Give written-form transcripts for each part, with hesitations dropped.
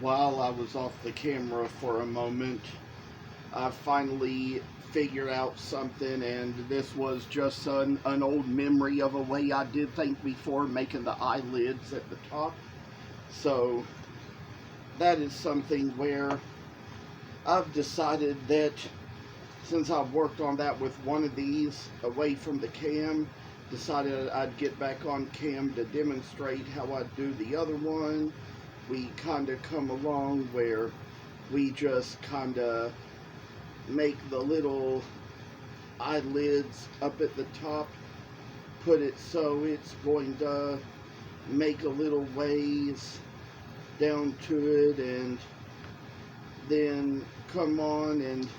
While I was off the camera for a moment, I finally figured out something, and this was just an old memory of a way I did things before, making the eyelids at the top. So that is something where I've decided that since I've worked on that with one of these away from the cam, decided I'd get back on cam to demonstrate how I do the other one. We kind of come along where we just kind of make the little eyelids up at the top, put it so it's going to make a little ways down to it, and then come on and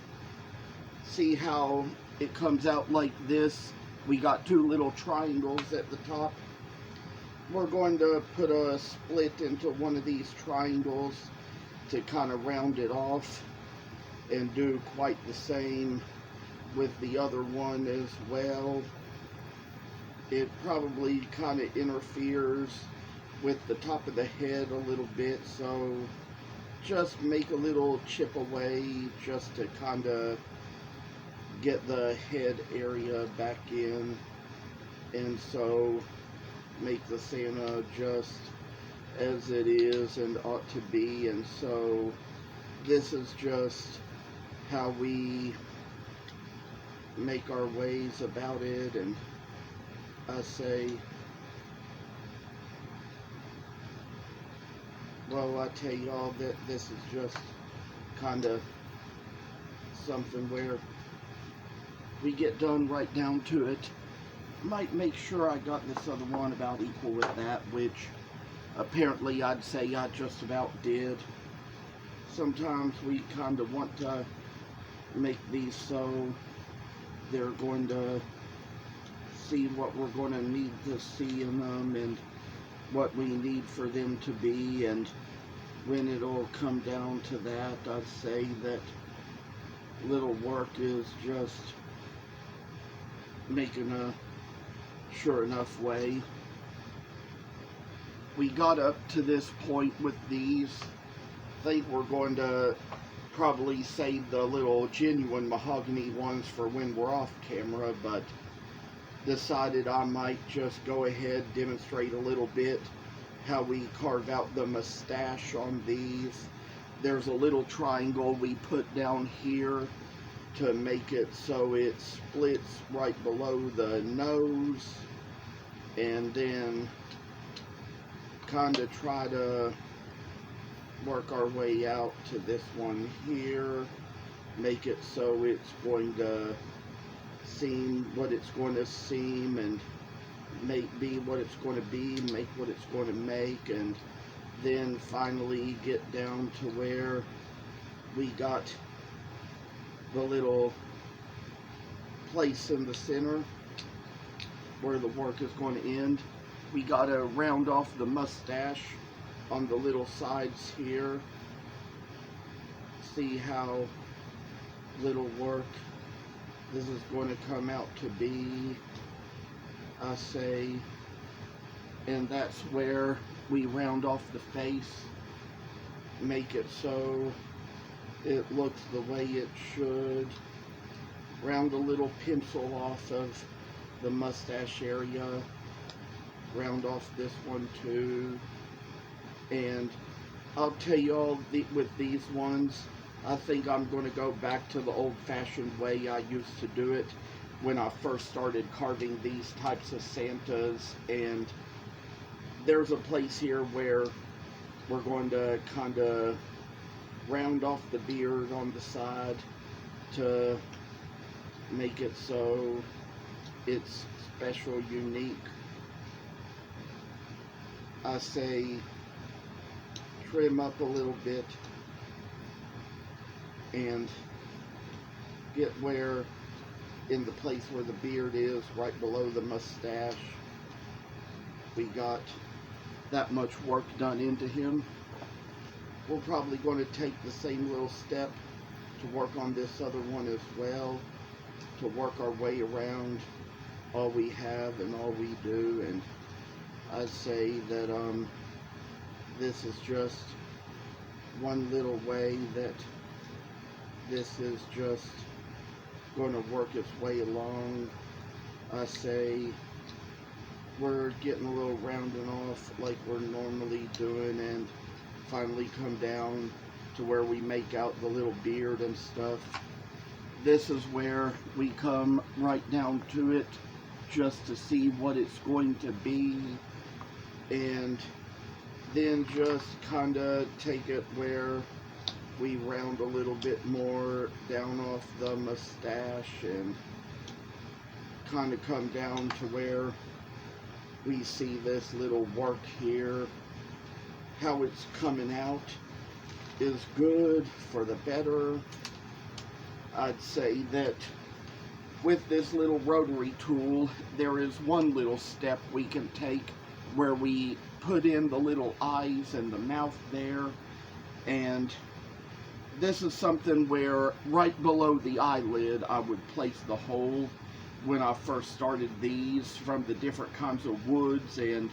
see how it comes out like this. We got two little triangles at the top. We're going to put a split into one of these triangles to kind of round it off, and do quite the same with the other one as well. It probably kind of interferes with the top of the head a little bit, so just make a little chip away just to kind of get the head area back in, and so make the Santa just as it is and ought to be. And so this is just how we make our ways about it. And I say, well, I tell y'all that this is just kind of something where we get done right down to it. Might make sure I got this other one about equal with that, which apparently I'd say I just about did. Sometimes we kind of want to make these so they're going to see what we're going to need to see in them and what we need for them to be, and when it'll come down to that, I'd say that little work is just making a sure enough way. We got up to this point with these. I think we're going to probably save the little genuine mahogany ones for when we're off camera, but decided I might just go ahead, demonstrate a little bit how we carve out the mustache on these. There's a little triangle we put down here to make it so it splits right below the nose, and then kind of try to work our way out to this one here, make it so it's going to seem what it's going to seem, and be what it's going to be, make what it's going to make, and then finally get down to where we got the little place in the center where the work is going to end. We got to round off the mustache on the little sides here. See how little work this is going to come out to be, I say. And that's where we round off the face, make it so it looks the way it should. Round a little pencil off of the mustache area, round off this one too. And I'll tell you all, with these ones, I think I'm going to go back to the old-fashioned way I used to do it when I first started carving these types of Santas. And there's a place here where we're going to kind of round off the beard on the side to make it so it's special, unique. I say trim up a little bit and get where, in the place where the beard is, right below the mustache, we got that much work done into him. We're probably going to take the same little step to work on this other one as well, to work our way around all we have and all we do. And I'd say that this is just one little way that this is just going to work its way along. I say we're getting a little rounding off like we're normally doing, and finally come down to where we make out the little beard and stuff. This is where we come right down to it just to see what it's going to be, and then just kind of take it where we round a little bit more down off the mustache and kind of come down to where we see this little work here. How it's coming out is good for the better. I'd say that with this little rotary tool, there is one little step we can take where we put in the little eyes and the mouth there, and this is something where right below the eyelid I would place the hole when I first started these from the different kinds of woods. And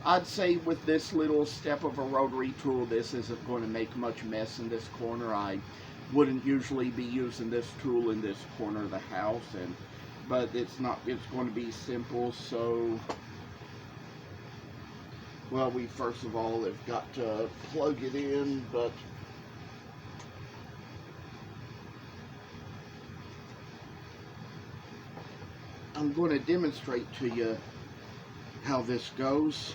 I'd say with this little step of a rotary tool, this isn't going to make much mess in this corner. I wouldn't usually be using this tool in this corner of the house, but it's going to be simple. So, well, we first of all have got to plug it in, but I'm going to demonstrate to you how this goes.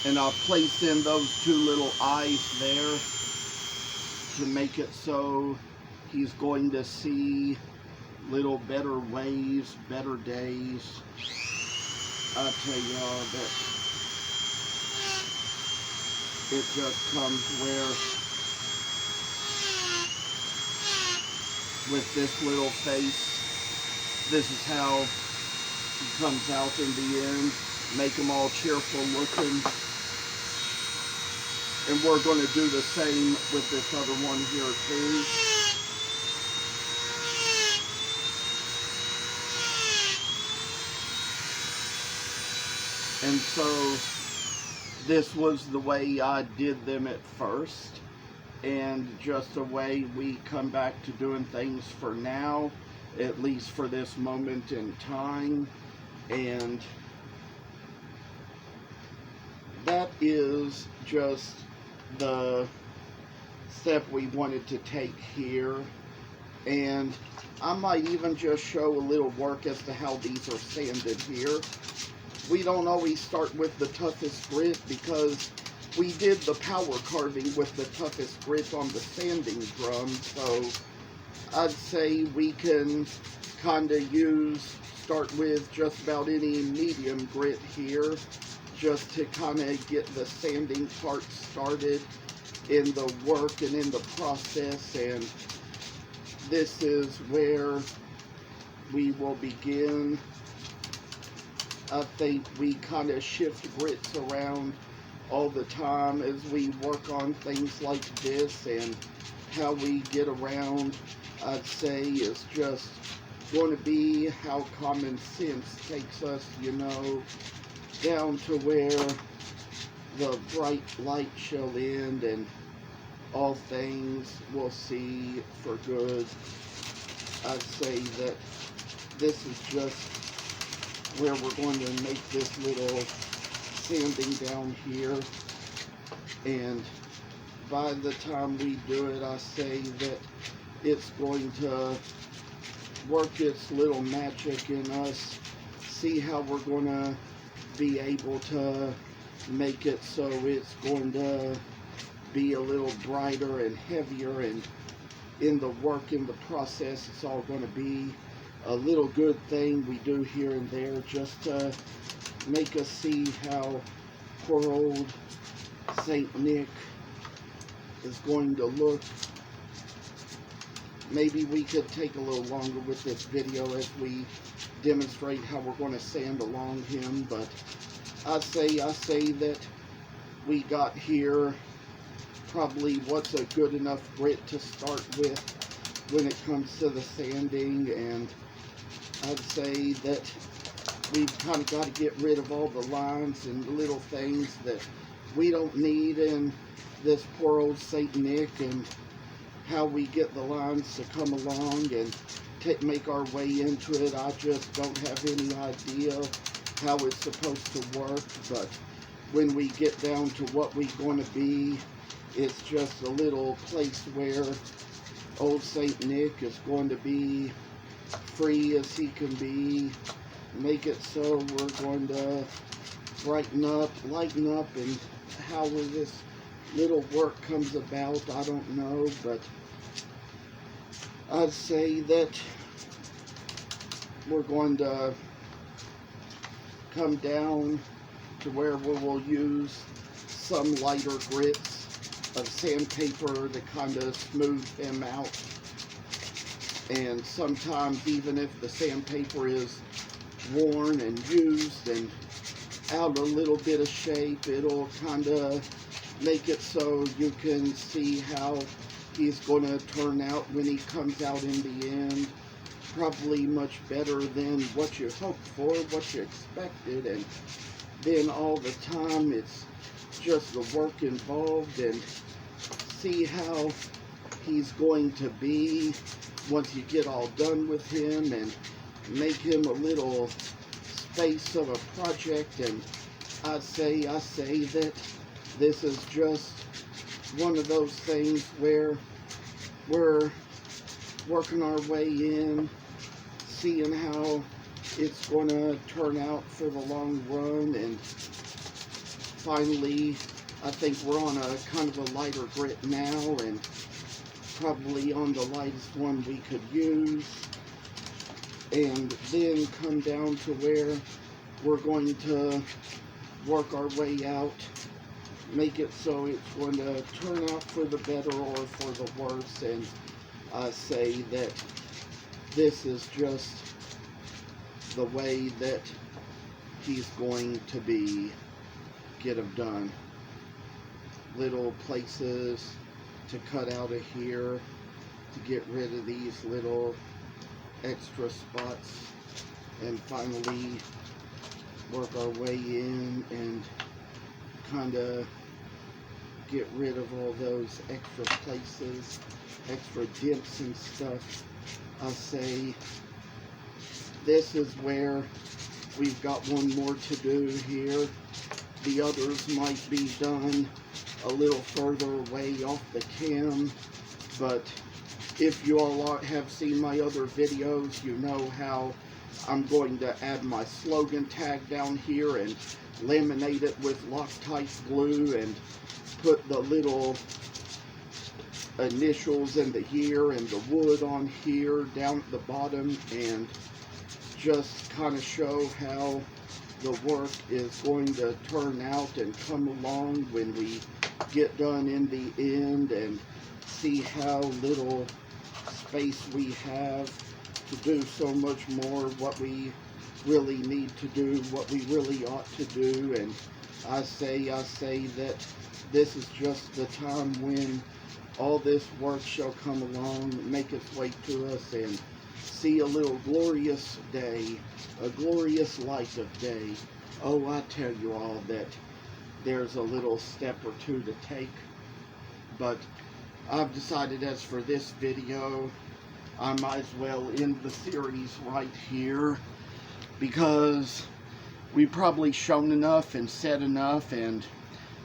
And I'll place in those two little eyes there to make it so he's going to see little better ways, better days. I tell y'all that it just comes where with this little face, this is how he comes out in the end. Make them all cheerful looking. And we're going to do the same with this other one here too. And so this was the way I did them at first, and just the way we come back to doing things for now, at least for this moment in time. And that is just the step we wanted to take here. And I might even just show a little work as to how these are sanded here. We don't always start with the toughest grit because we did the power carving with the toughest grit on the sanding drum. So I'd say we can kind of start with just about any medium grit here, just to kind of get the sanding part started in the work and in the process. And this is where we will begin. I think we kind of shift grits around all the time as we work on things like this, and how we get around, I'd say, is just going to be how common sense takes us, you know, down to where the bright light shall end and all things will see for good. I'd say that this is just where we're going to make this little sanding down here, and by the time we do it, I say that it's going to work its little magic in us, see how we're going to be able to make it so it's going to be a little brighter and heavier, and in the work, in the process, it's all going to be a little good thing we do here and there just to make us see how poor old Saint Nick is going to look. Maybe we could take a little longer with this video as we demonstrate how we're going to sand along him, but I say that we got here probably what's a good enough grit to start with. when it comes to the sanding, and I'd say that we've kind of got to get rid of all the lines and little things that we don't need in this poor old St. Nick, and how we get the lines to come along and make our way into it. I just don't have any idea how it's supposed to work, but when we get down to what we're going to be, it's just a little place where old St. Nick is going to be free as he can be. Make it so we're going to brighten up, lighten up, and how this little work comes about, I don't know, but I'd say that we're going to come down to where we will use some lighter grits of sandpaper to kind of smooth them out. And sometimes, even if the sandpaper is worn and used and out a little bit of shape, it'll kind of make it so you can see how he's going to turn out when he comes out in the end. Probably much better than what you hoped for, what you expected, and then all the time it's just the work involved, and see how he's going to be once you get all done with him and make him a little space of a project. And I say that this is just one of those things where we're working our way in, seeing how it's going to turn out for the long run, and finally I think we're on a kind of a lighter grit now, and probably on the lightest one we could use, and then come down to where we're going to work our way out, make it so it's going to turn out for the better or for the worse. And I say that this is just the way that he's going to be. Get them done. Little places to cut out of here to get rid of these little extra spots, and finally work our way in and kind of get rid of all those extra places, extra dents and stuff. I say this is where we've got one more to do here. The others might be done a little further away off the cam, but if you all have seen my other videos, you know how I'm going to add my slogan tag down here and laminate it with Loctite glue and put the little initials and the year and the wood on here down at the bottom, and just kind of show how the work is going to turn out and come along when we get done in the end, and see how little space we have to do so much more, what we really need to do, what we really ought to do. And I say that this is just the time when all this work shall come along, make its way to us, and see a little glorious day, a glorious light of day. Oh, I tell you all that there's a little step or two to take, but I've decided as for this video, I might as well end the series right here, because we've probably shown enough and said enough, and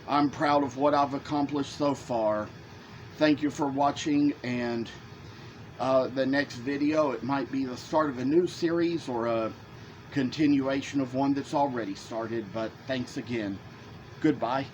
I'm proud of what I've accomplished so far. Thank you for watching, and the next video, it might be the start of a new series or a continuation of one that's already started, but thanks again. Goodbye.